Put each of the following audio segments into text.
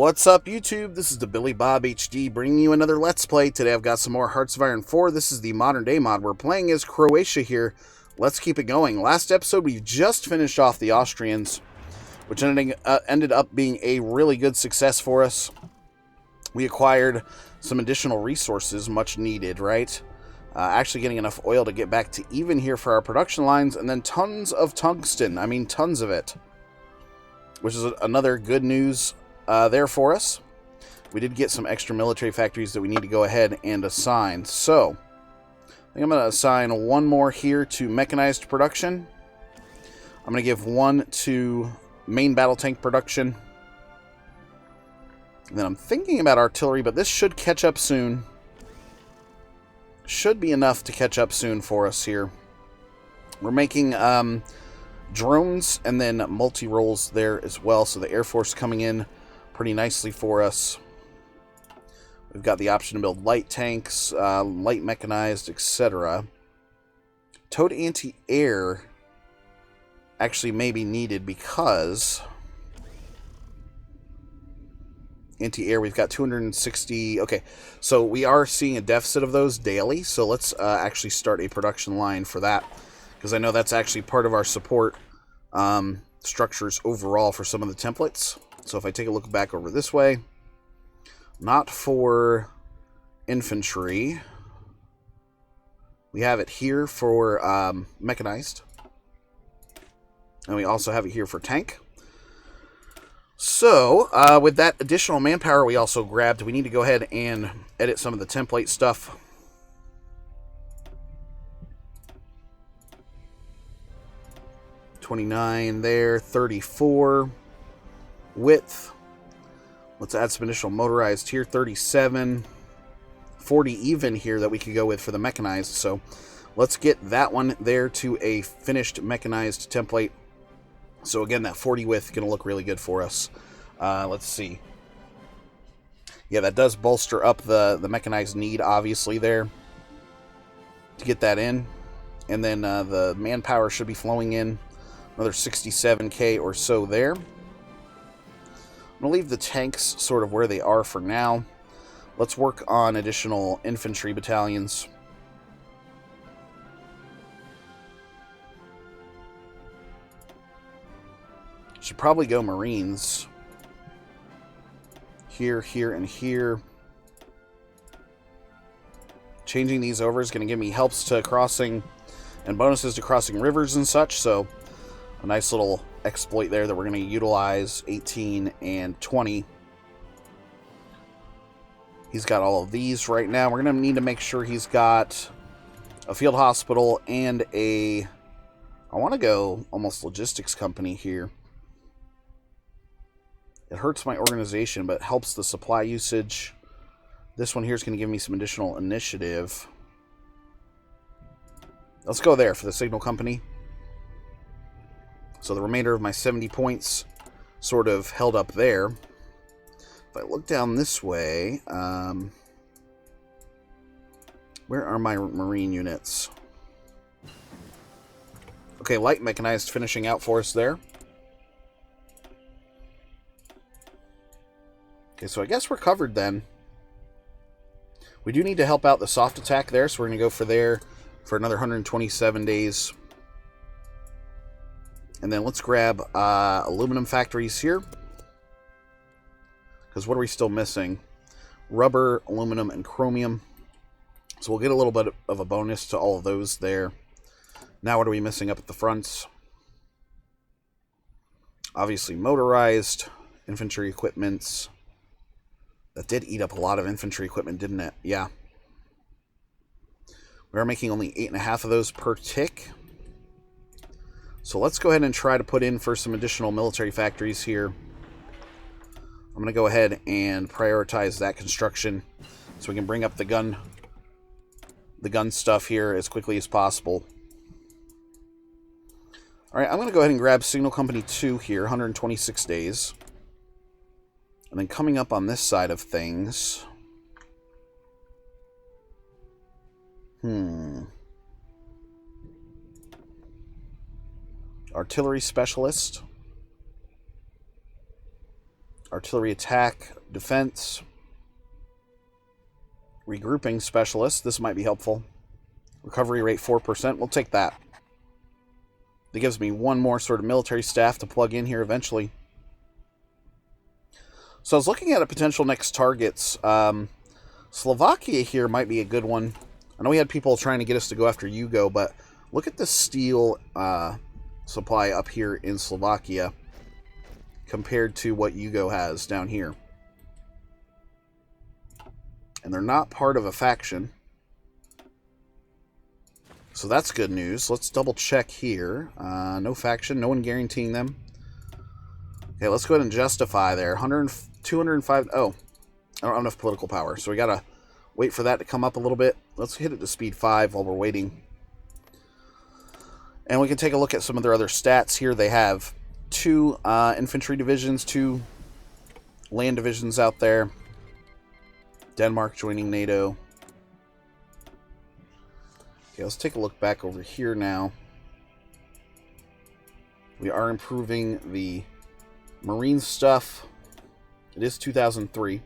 What's up, YouTube? This is the Billy Bob HD bringing you another Let's Play. Today I've got some more Hearts of Iron 4. This is the modern day mod. We're playing as Croatia here. Let's keep it going. Last episode we just finished off the Austrians, which ended up being a really good success for us. We acquired some additional resources, much needed, right? Actually getting enough oil to get back to even here for our production lines, and then tons of tungsten. I mean, tons of it. Which is another good news there for us. We did get some extra military factories that we need to go ahead and assign. So, I think I'm going to assign one more here to mechanized production. I'm going to give one to main battle tank production. And then I'm thinking about artillery, but this should catch up soon. Should be enough to catch up soon for us here. We're making drones and then multi-rolls there as well, so the Air Force coming in pretty nicely for us. We've got the option to build light tanks, light mechanized, etc. Towed anti-air actually may be needed because anti-air, we've got 260. Okay, so we are seeing a deficit of those daily, so let's actually start a production line for that, because I know that's actually part of our support structures overall for some of the templates. So if I take a look back over this way, not for infantry, we have it here for mechanized, and we also have it here for tank. So with that additional manpower we also grabbed, we need to go ahead and edit some of the template stuff. $29 there, 34 width. Let's add some additional motorized here, 37, 40 even here that we could go with for the mechanized. So let's get that one there to a finished mechanized template. So again, that 40 width going to look really good for us. Let's see. Yeah, that does bolster up the mechanized need, obviously, there to get that in. And then the manpower should be flowing in. Another 67k or so there. I'm going to leave the tanks sort of where they are for now. Let's work on additional infantry battalions. Should probably go Marines. Here, here, and here. Changing these over is going to give me helps to crossing and bonuses to crossing rivers and such, so a nice little exploit there that we're going to utilize. 18 and 20. He's got all of these right now. We're going to need to make sure he's got a field hospital and a... I want to go almost logistics company here. It hurts my organization, but helps the supply usage. This one here is going to give me some additional initiative. Let's go there for the signal company. So the remainder of my 70 points sort of held up there. If I look down this way, where are my Marine units? Okay, light mechanized finishing out for us there. Okay, so I guess we're covered then. We do need to help out the soft attack there, so we're going to go for there for another 127 days. And then let's grab aluminum factories here. Because what are we still missing? Rubber, aluminum, and chromium. So we'll get a little bit of a bonus to all of those there. Now what are we missing up at the fronts? Obviously motorized, infantry equipments. That did eat up a lot of infantry equipment, didn't it? Yeah. We are making only 8.5 of those per tick. So let's go ahead and try to put in for some additional military factories here. I'm going to go ahead and prioritize that construction so we can bring up the gun stuff here as quickly as possible. Alright, I'm going to go ahead and grab Signal Company 2 here, 126 days. And then coming up on this side of things... Artillery specialist. artillery attack, defense, regrouping specialist. This might be helpful. Recovery rate 4%. We'll take that. That gives me one more sort of military staff to plug in here eventually. So I was looking at a potential next targets. Slovakia here might be a good one. I know we had people trying to get us to go after Yugo, but look at the steel supply up here in Slovakia compared to what Yugo has down here. And they're not part of a faction. So that's good news. Let's double check here. No faction, no one guaranteeing them. Okay, let's go ahead and justify there. 205. Oh, I don't have enough political power, so we gotta wait for that to come up a little bit. Let's hit it to speed 5 while we're waiting. And we can take a look at some of their other stats here. They have 2 infantry divisions, 2 land divisions out there. Denmark joining NATO. Okay, let's take a look back over here now. We are improving the marine stuff. It is 2003.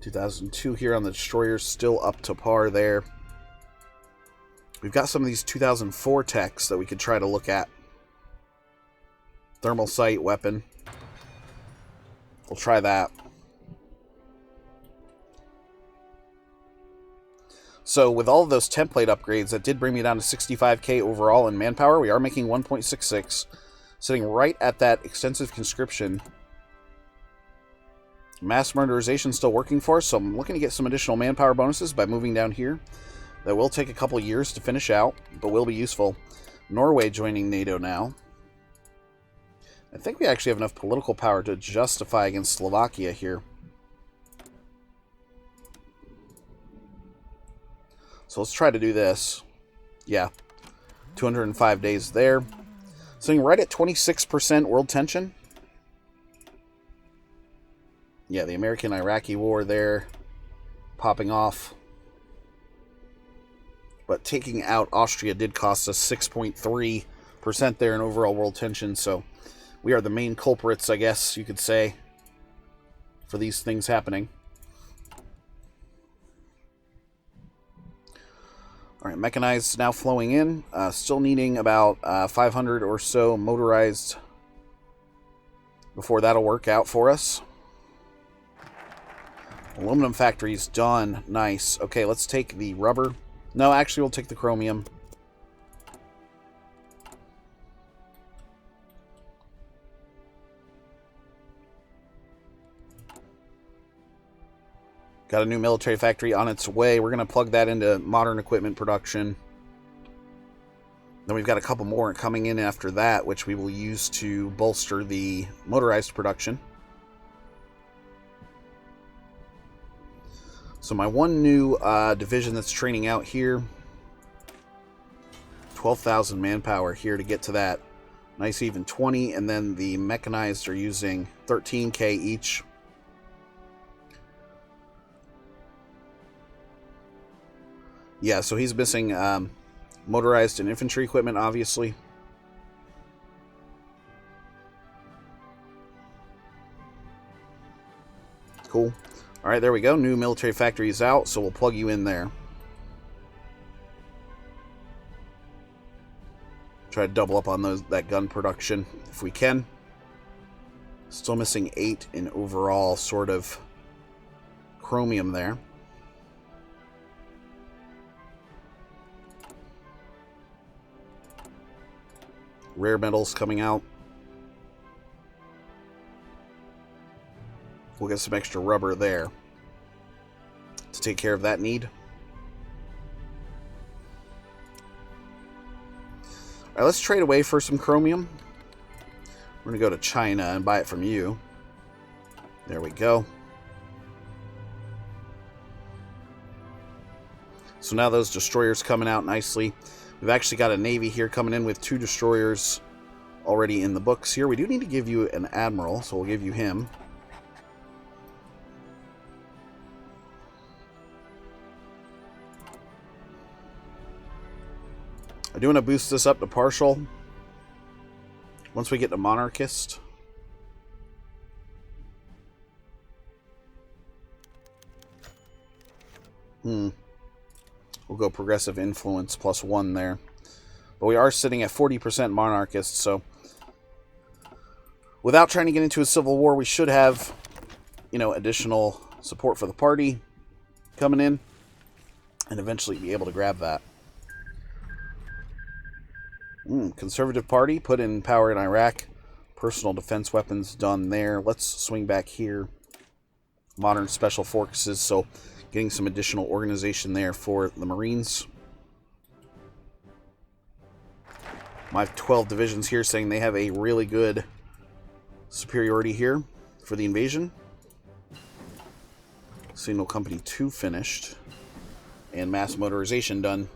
(2002) here on the destroyers, still up to par there. We've got some of these 2004 techs that we could try to look at. Thermal sight weapon. We'll try that. So with all of those template upgrades, that did bring me down to 65k overall in manpower. We are making 1.66, sitting right at that extensive conscription. Mass murderization still working for us, so I'm looking to get some additional manpower bonuses by moving down here. That will take a couple years to finish out, but will be useful. Norway joining NATO now. I think we actually have enough political power to justify against Slovakia here. So let's try to do this. Yeah, 205 days there. Sitting right at 26% world tension. Yeah, the American-Iraqi war there popping off. But taking out Austria did cost us 6.3% there in overall world tension, so we are the main culprits, I guess you could say, for these things happening. Alright, mechanized now flowing in. Still needing about 500 or so motorized before that'll work out for us. Aluminum factory's done. Nice. Okay, let's take the rubber. No, actually, we'll take the chromium. Got a new military factory on its way. We're going to plug that into modern equipment production. Then we've got a couple more coming in after that, which we will use to bolster the motorized production. So my one new division that's training out here, 12,000 manpower here to get to that nice even 20, and then the mechanized are using 13k each. Yeah, so he's missing motorized and infantry equipment, obviously. Cool. All right, there we go. New military factory is out, so we'll plug you in there. Try to double up on that gun production if we can. Still missing 8 in overall sort of chromium there. Rare metals coming out. We'll get some extra rubber there to take care of that need. All right, let's trade away for some chromium. We're going to go to China and buy it from you. There we go. So now those destroyers coming out nicely. We've actually got a navy here coming in with 2 destroyers already in the books here. We do need to give you an admiral, so we'll give you him. I do want to boost this up to partial once we get to monarchist. We'll go progressive influence +1 there. But we are sitting at 40% monarchist, so without trying to get into a civil war, we should have, you know, additional support for the party coming in and eventually be able to grab that. Conservative Party put in power in Iraq. Personal defense weapons done there. Let's swing back here. Modern Special Forces, so getting some additional organization there for the Marines. I have 12 divisions here saying they have a really good superiority here for the invasion. Signal Company 2 finished. And mass motorization done.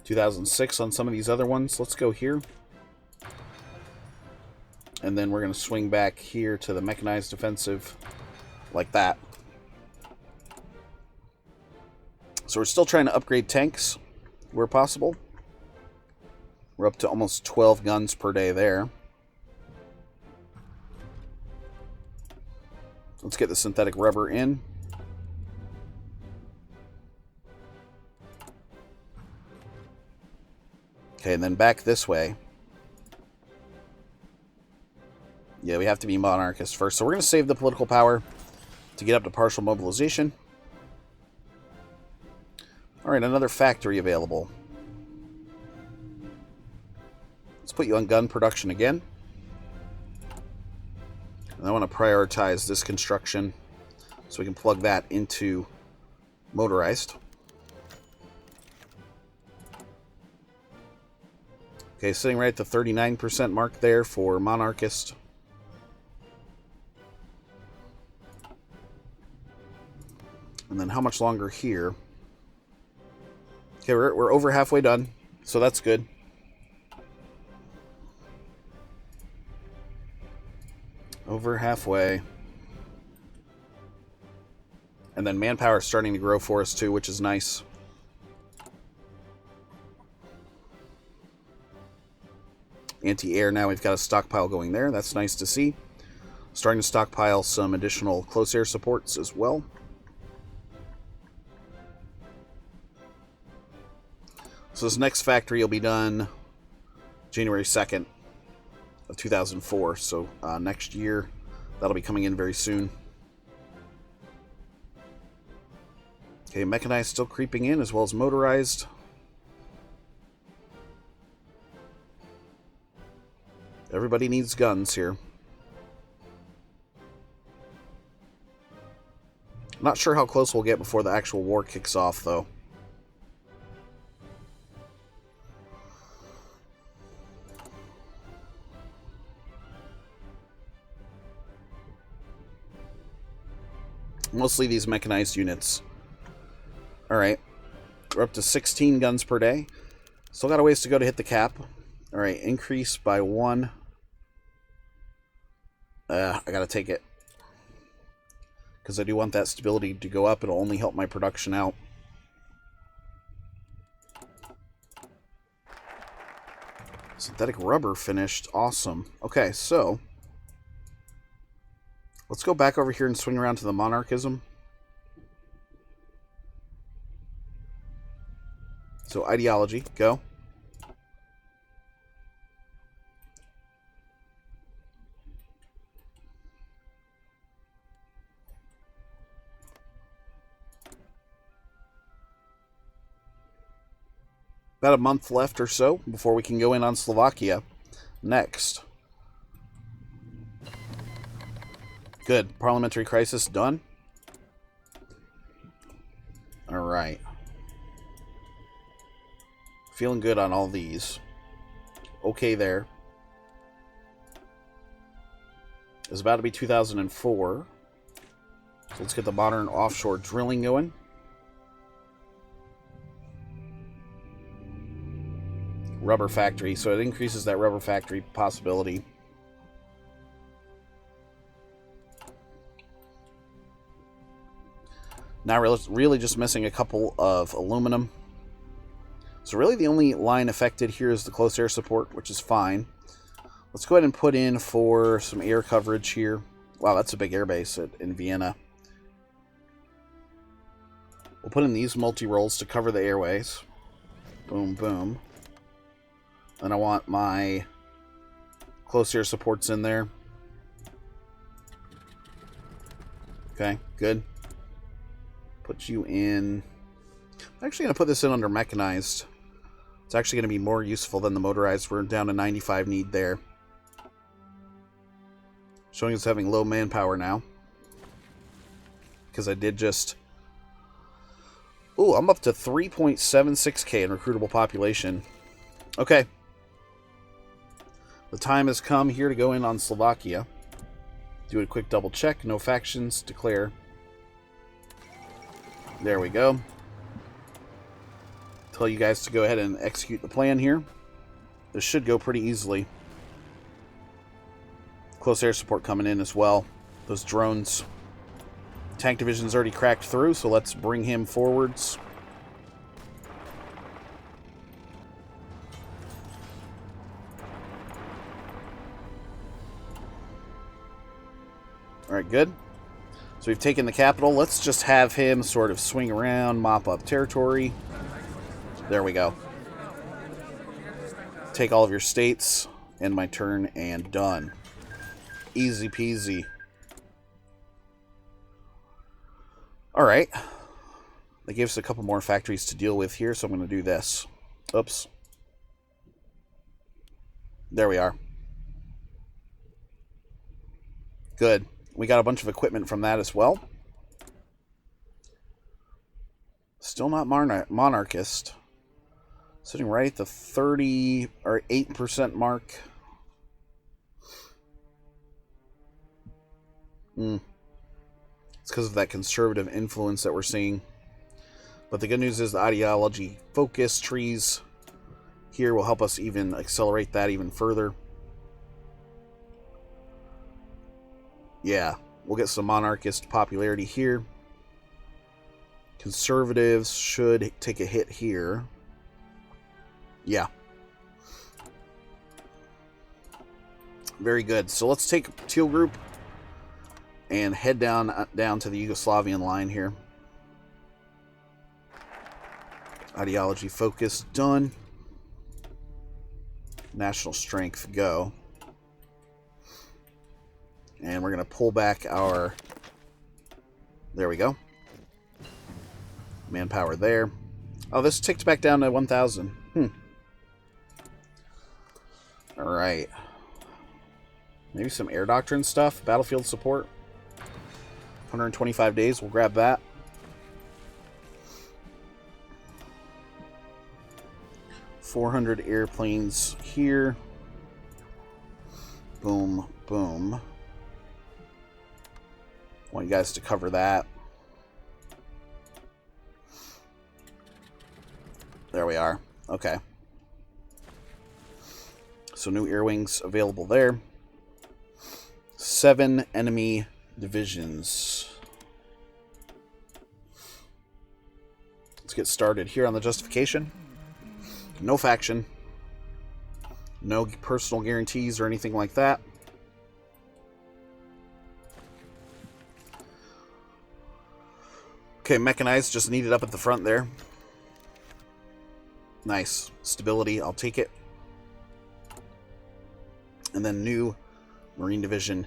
(2006) on some of these other ones. Let's go here. And then we're going to swing back here to the mechanized defensive like that. So we're still trying to upgrade tanks where possible. We're up to almost 12 guns per day there. Let's get the synthetic rubber in. Okay, and then back this way. Yeah, we have to be monarchist first. So we're going to save the political power to get up to partial mobilization. Alright, another factory available. Let's put you on gun production again. And I want to prioritize this construction so we can plug that into motorized. Okay, sitting right at the 39% mark there for monarchist. And then how much longer here? Okay, we're over halfway done, so that's good. Over halfway. And then manpower is starting to grow for us too, which is nice. Anti-air, now we've got a stockpile going there. That's nice to see. Starting to stockpile some additional close air supports as well. So this next factory will be done January 2nd of 2004. So next year, that'll be coming in very soon. Okay, mechanized still creeping in as well as motorized. Everybody needs guns here. Not sure how close we'll get before the actual war kicks off, though. Mostly these mechanized units. Alright. We're up to 16 guns per day. Still got a ways to go to hit the cap. Alright, increase by 1. I gotta take it. Because I do want that stability to go up. It'll only help my production out. Synthetic rubber finished. Awesome. Okay, so let's go back over here and swing around to the monarchism. So ideology, go. About a month left or so before we can go in on Slovakia next. Good. Parliamentary crisis done. Alright. Feeling good on all these. Okay there. It's about to be 2004. So let's get the modern offshore drilling going. Rubber factory, so it increases that rubber factory possibility. Now we're really just missing a couple of aluminum. So really the only line affected here is the close air support, which is fine. Let's go ahead and put in for some air coverage here. Wow, that's a big airbase in Vienna. We'll put in these multi-rolls to cover the airways. Boom, boom. And I want my close air supports in there. Okay, good. Put you in... I'm actually going to put this in under mechanized. It's actually going to be more useful than the motorized. We're down to 95 need there. Showing us having low manpower now. Because I did just... Ooh, I'm up to 3.76k in recruitable population. Okay. The time has come here to go in on Slovakia. Do a quick double check. No factions. Declare. There we go. Tell you guys to go ahead and execute the plan here. This should go pretty easily. Close air support coming in as well. Those drones. Tank division's already cracked through, so let's bring him forwards. Alright, good. So we've taken the capital. Let's just have him sort of swing around, mop up territory. There we go. Take all of your states. End my turn, and done. Easy peasy. Alright. They gave us a couple more factories to deal with here, so I'm going to do this. Oops. There we are. Good. We got a bunch of equipment from that as well. Still not monarchist. Sitting right at the 30 or 8% mark. It's because of that conservative influence that we're seeing. But the good news is the ideology focus trees here will help us even accelerate that even further. Yeah, we'll get some monarchist popularity here. Conservatives should take a hit here. Yeah. Very good. So let's take Teal Group and head down to the Yugoslavian line here. Ideology focus done. National strength go. And we're going to pull back our... There we go. Manpower there. Oh, this ticked back down to 1,000. Alright. Maybe some air doctrine stuff. Battlefield support. 125 days. We'll grab that. $400 airplanes here. Boom, boom. Want you guys to cover that. There we are. Okay. So new air wings available there. 7 enemy divisions. Let's get started here on the justification. No faction. No personal guarantees or anything like that. Okay, mechanized just needed up at the front there. Nice. Stability, I'll take it. And then new Marine Division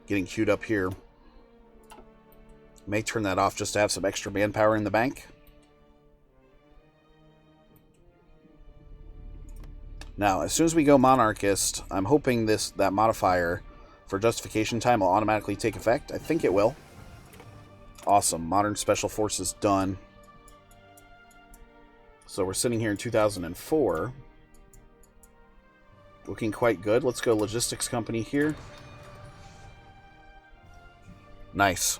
getting queued up here. May turn that off just to have some extra manpower in the bank. Now, as soon as we go monarchist, I'm hoping that modifier for justification time will automatically take effect. I think it will. Awesome. Modern Special Forces done. So we're sitting here in 2004. Looking quite good. Let's go logistics company here. Nice.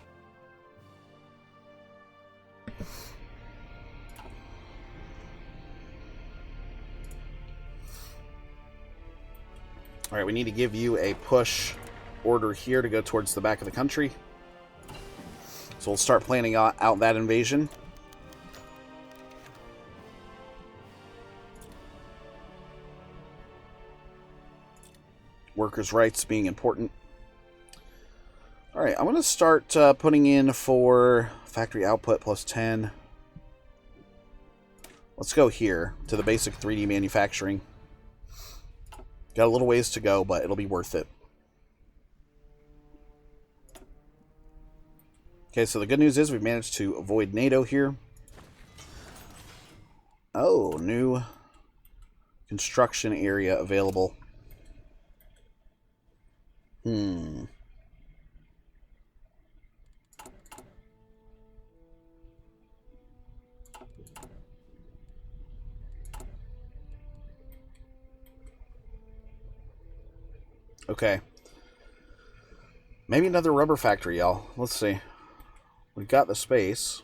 Alright, we need to give you a push order here to go towards the back of the country. So we'll start planning out that invasion. Workers' rights being important. Alright, I'm going to start putting in for factory output plus 10. Let's go here to the basic 3D manufacturing. Got a little ways to go, but it'll be worth it. Okay, so the good news is we've managed to avoid NATO here. Oh, new construction area available. Okay. Maybe another rubber factory, y'all. Let's see. We've got the space.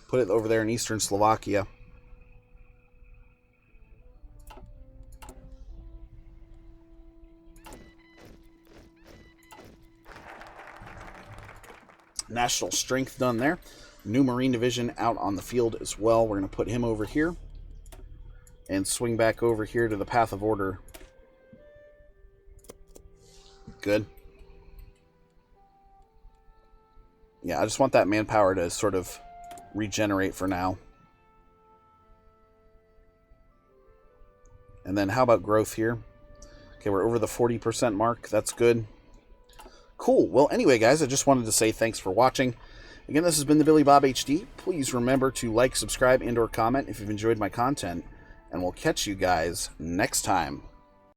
Put it over there in eastern Slovakia. National strength done there. New Marine Division out on the field as well. We're going to put him over here. And swing back over here to the Path of Order. Good. Yeah, I just want that manpower to sort of regenerate for now. And then how about growth here? Okay, we're over the 40% mark. That's good. Cool. Well, anyway, guys, I just wanted to say thanks for watching. Again, this has been the Billy Bob HD. Please remember to like, subscribe, and/or comment if you've enjoyed my content. And we'll catch you guys next time.